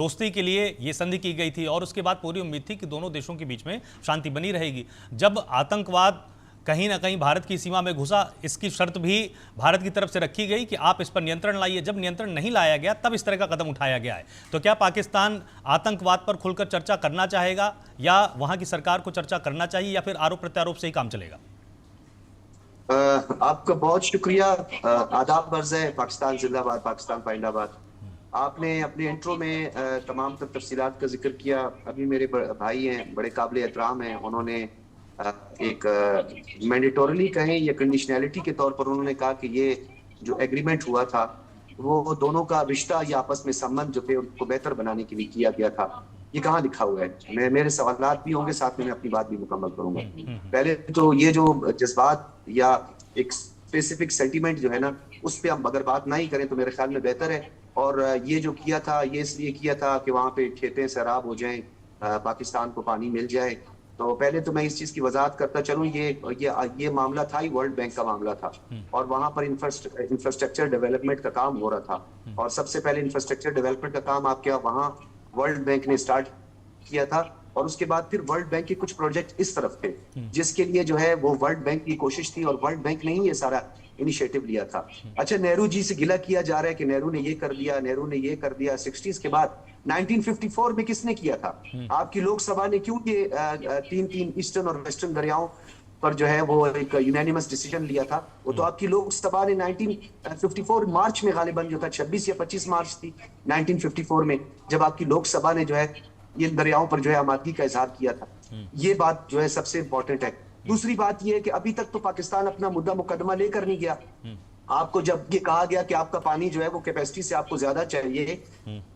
दोस्ती के लिए ये संधि की गई थी और उसके बाद पूरी उम्मीद थी कि दोनों देशों के बीच में शांति बनी रहेगी। जब आतंकवाद कहीं ना कहीं भारत की सीमा में घुसा, इसकी शर्त भी भारत की तरफ से रखी गई कि आप इस पर नियंत्रण लाइए। जब नियंत्रण नहीं लाया गया तब इस तरह का कदम उठाया गया है। तो क्या पाकिस्तान आतंकवाद पर खुलकर चर्चा करना चाहेगा या वहां की सरकार को चर्चा करना चाहिए या फिर आरोप प्रत्यारोप से ही काम चलेगा? आपका बहुत शुक्रिया। आदाब अर्ज़ है, पाकिस्तान जिंदाबाद, पाकिस्तान पाइंदाबाद। आपने अपने इंट्रो में तमाम तफसीलात का जिक्र किया। अभी मेरे भाई हैं, बड़े काबिल एहतराम हैं, उन्होंने एक मैंडेटोरली कहें या कंडीशनैलिटी के तौर पर उन्होंने कहा कि ये जो एग्रीमेंट हुआ था वो दोनों का रिश्ता या आपस में संबंध जो थे उनको बेहतर बनाने के लिए किया गया था। ये कहाँ लिखा हुआ है? मेरे सवालात भी होंगे, साथ में मैं अपनी बात भी मुकम्मल करूंगा। पहले तो ये जो जज्बात या एक स्पेसिफिक सेंटीमेंट जो है ना, उस पर हम अगर बात नहीं करें तो मेरे ख्याल में बेहतर है। और ये जो किया था ये इसलिए किया था कि वहां पे खेतें सैराब हो जाएं, पाकिस्तान को पानी मिल जाए। तो पहले तो मैं इस चीज की वजाहत करता चलूं, ये मामला था ही वर्ल्ड बैंक का मामला था और वहां पर इंफ्रास्ट्रक्चर डेवलपमेंट का काम हो रहा था। और सबसे पहले इंफ्रास्ट्रक्चर डेवलपमेंट का काम आपके वहां वर्ल्ड बैंक ने स्टार्ट किया था और उसके बाद फिर वर्ल्ड बैंक के कुछ प्रोजेक्ट इस तरफ थे जिसके लिए जो है वो वर्ल्ड बैंक की कोशिश थी और वर्ल्ड बैंक ने ही ये सारा इनिशिएटिव लिया था। अच्छा, नेहरू जी से गिला किया जा रहा है कि नेहरू ने ये कर दिया, नेहरू ने ये कर दिया। 60s के बाद 1954 में किसने किया था? आपकी लोकसभा ने क्यों ये तीन ईस्टर्न और वेस्टर्न दरियाओं पर जो है वो एक यूनानिमस डिसीजन लिया था? वो तो आपकी लोकसभा ने 1954 मार्च में गालिबन जो था 26 या 25 मार्च थी 1954 में, जब आपकी लोकसभा ने जो है ये दरियाओं पर जो है आमादगी का इजहार किया था। ये बात जो है सबसे इंपॉर्टेंट है। दूसरी बात ये है कि अभी तक तो पाकिस्तान अपना मुद्दा मुकदमा लेकर नहीं गया। आपको जब ये कहा गया कि आपका पानी जो है वो कैपेसिटी से आपको ज्यादा चाहिए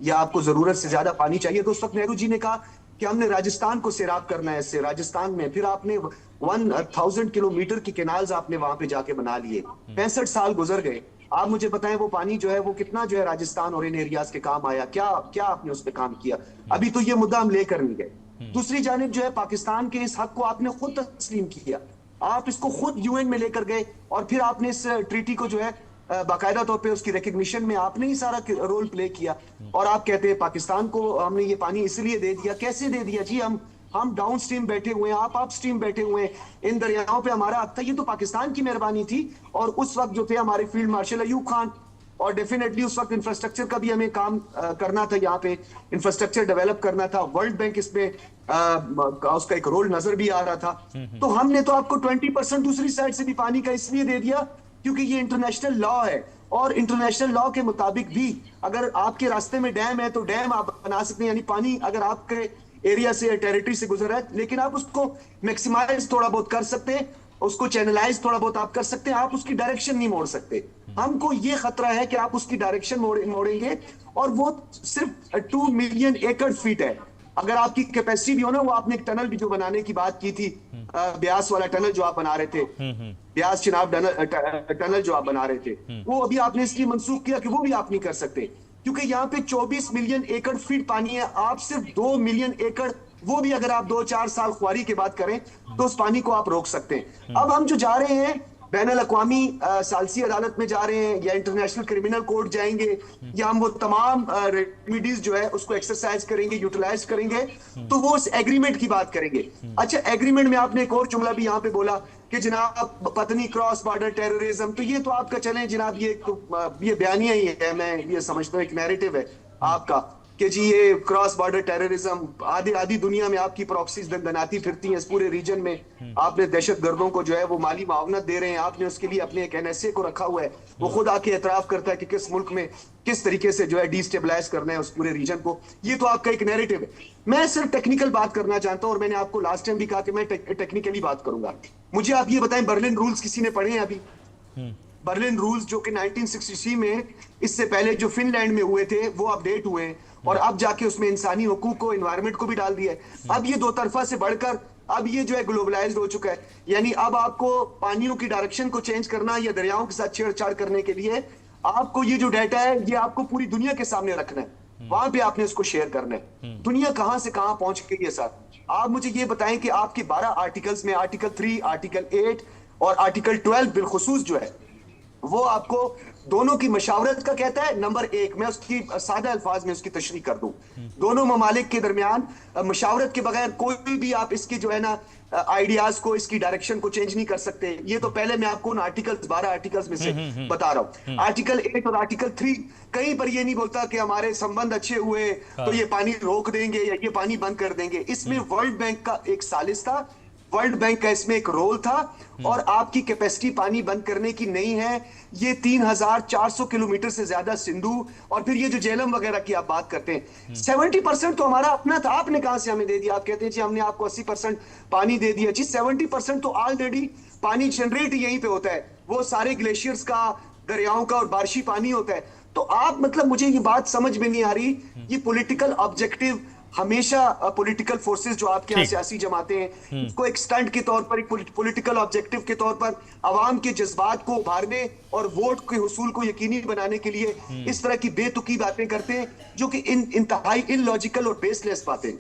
या आपको जरूरत से ज्यादा पानी चाहिए, तो उस वक्त नेहरू जी ने कहा कि हमने राजस्थान को सैराब करना है। इससे राजस्थान में फिर आपने 1000 किलोमीटर की कैनाल्स आपने वहां पे जाके बना लिए। 65 साल गुजर गए। आप मुझे बताएं वो पानी जो है वो कितना जो है राजस्थान और इन एरियाज के काम आया? क्या क्या आपने उस पर काम किया? अभी तो ये मुद्दा हम लेकर नहीं गए। दूसरी जानिब जो है पाकिस्तान के इस हक को आपने खुद तस्लीम किया, आप इसको खुद यूएन में लेकर गए और फिर आपने इस ट्रीटी को जो है बाकायदा तौर पे उसकी रिकग्निशन में आपने ही सारा रोल प्ले किया। और आप कहते हैं पाकिस्तान को हमने ये पानी इसलिए दे दिया। कैसे दे दिया जी? हम डाउन स्ट्रीम बैठे हुए हैं, आप अप स्ट्रीम बैठे हुए हैं। इन दरियाओं पे हमारा हक था, ये तो पाकिस्तान की मेहरबानी थी। और उस वक्त जो थे हमारे फील्ड मार्शल अयूब खान, और डेफिनेटली उस वक्त इंफ्रास्ट्रक्चर का भी हमें काम करना था, यहाँ पे इंफ्रास्ट्रक्चर डेवलप करना था। वर्ल्ड बैंक इसमें उसका एक रोल नजर भी आ रहा था। तो हमने तो आपको 20% दूसरी साइड से भी पानी का इसलिए दे दिया क्योंकि ये इंटरनेशनल लॉ है। और इंटरनेशनल लॉ के मुताबिक भी अगर आपके रास्ते में डैम है तो डैम आप बना सकते हैं, यानी पानी अगर आपके एरिया से टेरिटरी से गुजर रहा है, लेकिन आप उसको मैक्सिमाइज थोड़ा बहुत कर सकते हैं, उसको चैनलाइज थोड़ा बहुत आप कर सकते हैं, आप उसकी डायरेक्शन नहीं मोड़ सकते। हमको ये खतरा है कि आप उसकी डायरेक्शन मोड़ेंगे और वो सिर्फ 2 मिलियन एकड़ फीट है। अगर आपकी कैपेसिटी भी हो ना, वो आपने एक टनल भी जो बनाने की बात की थी, ब्यास वाला टनल जो आप बना रहे थे, ब्यास चिनाब टनल जो आप बना रहे थे, वो अभी आपने इसलिए मंसूख किया कि वो भी आप नहीं कर सकते क्योंकि यहाँ पे 24 मिलियन एकड़ फीट पानी है। आप सिर्फ 2 मिलियन एकड़, वो भी अगर आप 2-4 साल ख्वारी के बाद करें तो उस पानी को आप रोक सकते हैं। अब हम जो जा रहे हैं बैनुल अक़वामी सालसी अदालत में जा रहे हैं या इंटरनेशनल क्रिमिनल कोर्ट जाएंगे या हम वो तमाम रेमेडीज जो है उसको एक्सरसाइज करेंगे, यूटिलाइज करेंगे, तो वो उस एग्रीमेंट की बात करेंगे। अच्छा, एग्रीमेंट में आपने एक और जुमला भी यहाँ पे बोला कि जनाब पत्नी क्रॉस बॉर्डर टेररिज्म, तो ये तो आपका चले जनाब, ये बयानिया ही है। मैं ये समझता हूँ एक नैरेटिव है आपका कि जी ये क्रॉस बॉर्डर टेररिज्म, आधी दुनिया में आपकी प्रॉक्सीज दनाती फिरती हैं इस पूरे रीजन में। आपने दहशत गर्दों को जो है वो माली मावनत दे रहे हैं, आपने उसके लिए अपने एक NSA को रखा हुआ है, वो खुद आके एतराफ करता है कि किस मुल्क में किस तरीके से जो है डिस्टेबलाइज करना है उस पूरे रीजन को। ये तो आपका एक नैरेटिव है। मैं सिर्फ टेक्निकल बात करना चाहता हूं और मैंने आपको लास्ट टाइम भी कहा कि मैं टेक्निकली बात करूंगा। मुझे आप ये बताएं, बर्लिन रूल्स किसी ने पढ़े हैं अभी? बर्लिन रूल्स जो कि 1963 में, इससे पहले जो फिनलैंड में हुए थे, वो अपडेट हुए और अब जाके उसमें इंसानी हुकूक को, एनवायरनमेंट को भी डाल दिया है। अब ये दो तरफा से बढ़कर अब ये जो है ग्लोबलाइज्ड हो चुका है। यानी अब आपको पानियों की डायरेक्शन को चेंज करना या दरियाओं के साथ छेड़छाड़ करने के लिए आपको ये जो डाटा है ये आपको पूरी दुनिया के सामने रखना है, वहां पे आपने उसको शेयर करना है। दुनिया कहां से कहां पहुंच गई है सर? आप मुझे ये बताएं कि आपके 12 आर्टिकल्स में आर्टिकल 3, आर्टिकल 8 और आर्टिकल 12 बिलखुसूस जो है वो आपको दोनों की मशावरत का कहता है नंबर एक, मैं उसकी सादा अल्फाज में उसकी तशरीह कर दूं, दोनों ममालिक के दरमियान मशावरत के बगैर कोई भी आप इसके जो है ना आइडियाज को, इसकी डायरेक्शन को चेंज नहीं कर सकते। ये तो पहले मैं आपको उन आर्टिकल्स 12 आर्टिकल्स में से बता रहा हूं। आर्टिकल 8 और आर्टिकल 3 कहीं पर ये नहीं बोलता कि हमारे संबंध अच्छे हुए तो ये पानी रोक देंगे या ये पानी बंद कर देंगे। इसमें वर्ल्ड बैंक का एक सालिस था, वर्ल्ड बैंक का इसमें एक रोल था, और आपकी कैपेसिटी पानी बंद करने की नहीं है। ये 3400 किलोमीटर से ज्यादा सिंधु, और फिर ये जो झेलम वगैरह की आप बात करते हैं, 70% तो हमारा अपना था, आपने कहां से हमें दे दिया? आप कहते हैं जी हमने आपको 80% पानी दे दिया। जी 70% तो ऑलरेडी पानी जनरेट यहीं पे होता है, वो सारे ग्लेशियर्स का, दरियाओं का और बारिशी पानी होता है। तो आप मतलब मुझे ये बात समझ में नहीं आ रही, ये पॉलिटिकल ऑब्जेक्टिव हमेशा पॉलिटिकल फोर्सेस जो आपके यहाँ ठीक। सियासी जमाते हैं उसको एक स्टंट के तौर पर, एक पॉलिटिकल ऑब्जेक्टिव के तौर पर आवाम के जज्बात को उभारने और वोट के हुसूल को यकीनी बनाने के लिए इस तरह की बेतुकी बातें करते हैं, जो कि इंतहाई इलॉजिकल और बेसलेस बातें।